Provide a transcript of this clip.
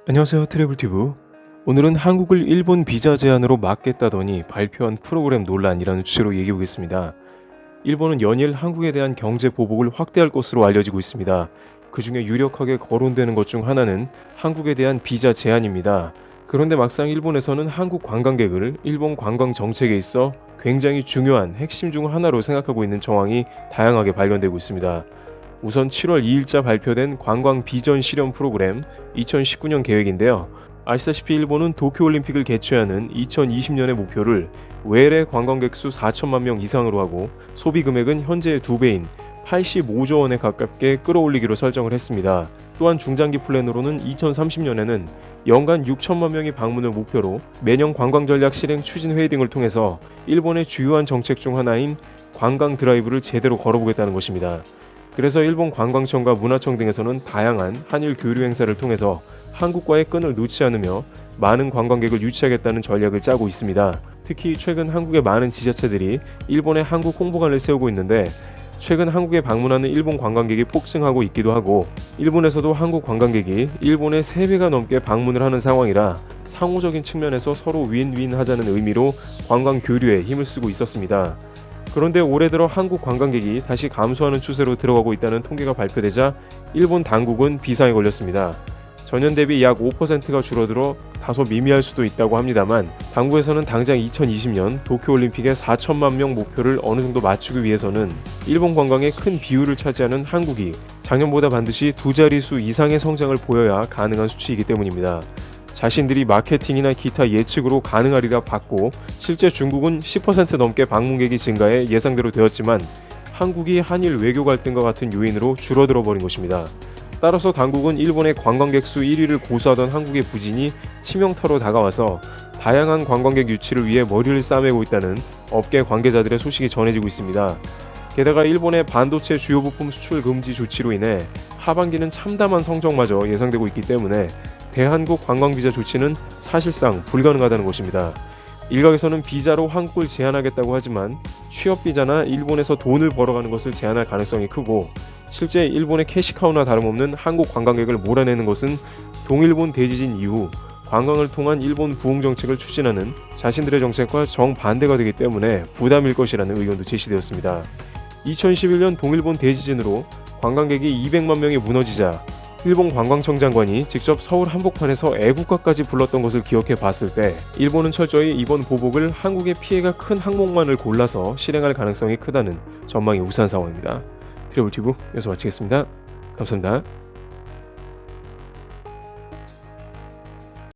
안녕하세요, 트래블튜브. 오늘은 한국을 일본 비자 제한으로 막겠다더니 발표한 프로그램 논란이라는 주제로 얘기해보겠습니다. 일본은 연일 한국에 대한 경제 보복을 확대할 것으로 알려지고 있습니다. 그 중에 유력하게 거론되는 것 중 하나는 한국에 대한 비자 제한입니다. 그런데 막상 일본에서는 한국 관광객을 일본 관광 정책에 있어 굉장히 중요한 핵심 중 하나로 생각하고 있는 정황이 다양하게 발견되고 있습니다. 우선 7월 2일자 발표된 관광 비전 실현 프로그램 2019년 계획인데요. 아시다시피 일본은 도쿄올림픽을 개최하는 2020년의 목표를 외래 관광객 수 4천만 명 이상으로 하고 소비 금액은 현재의 2배인 85조 원에 가깝게 끌어올리기로 설정을 했습니다. 또한 중장기 플랜으로는 2030년에는 연간 6천만 명이 방문을 목표로 매년 관광 전략 실행 추진 회의 등을 통해서 일본의 주요한 정책 중 하나인 관광 드라이브를 제대로 걸어보겠다는 것입니다. 그래서 일본 관광청과 문화청 등에서는 다양한 한일 교류 행사를 통해서 한국과의 끈을 놓지 않으며 많은 관광객을 유치하겠다는 전략을 짜고 있습니다. 특히 최근 한국의 많은 지자체들이 일본의 한국 홍보관을 세우고 있는데 최근 한국에 방문하는 일본 관광객이 폭증하고 있기도 하고 일본에서도 한국 관광객이 일본의 3배가 넘게 방문을 하는 상황이라 상호적인 측면에서 서로 윈윈 하자는 의미로 관광 교류에 힘을 쓰고 있었습니다. 그런데 올해 들어 한국 관광객이 다시 감소하는 추세로 들어가고 있다는 통계가 발표되자 일본 당국은 비상에 걸렸습니다. 전년 대비 약 5%가 줄어들어 다소 미미할 수도 있다고 합니다만 당국에서는 당장 2020년 도쿄올림픽의 4천만 명 목표를 어느 정도 맞추기 위해서는 일본 관광의 큰 비율을 차지하는 한국이 작년보다 반드시 2자릿수 이상의 성장을 보여야 가능한 수치이기 때문입니다. 자신들이 마케팅이나 기타 예측으로 가능하리라 봤고 실제 중국은 10% 넘게 방문객이 증가해 예상대로 되었지만 한국이 한일 외교 갈등과 같은 요인으로 줄어들어 버린 것입니다. 따라서 당국은 일본의 관광객 수 1위를 고수하던 한국의 부진이 치명타로 다가와서 다양한 관광객 유치를 위해 머리를 싸매고 있다는 업계 관계자들의 소식이 전해지고 있습니다. 게다가 일본의 반도체 주요 부품 수출 금지 조치로 인해 하반기는 참담한 성적마저 예상되고 있기 때문에 대한국 관광비자 조치는 사실상 불가능하다는 것입니다. 일각에서는 비자로 한국을 제한하겠다고 하지만 취업비자나 일본에서 돈을 벌어가는 것을 제한할 가능성이 크고 실제 일본의 캐시카우나 다름없는 한국 관광객을 몰아내는 것은 동일본 대지진 이후 관광을 통한 일본 부흥 정책을 추진하는 자신들의 정책과 정반대가 되기 때문에 부담일 것이라는 의견도 제시되었습니다. 2011년 동일본 대지진으로 관광객이 200만 명이 무너지자 일본 관광청 장관이 직접 서울 한복판에서 애국가까지 불렀던 것을 기억해 봤을 때 일본은 철저히 이번 보복을 한국의 피해가 큰 항목만을 골라서 실행할 가능성이 크다는 전망이 우세한 상황입니다. 트래블튜브 여기서 마치겠습니다. 감사합니다.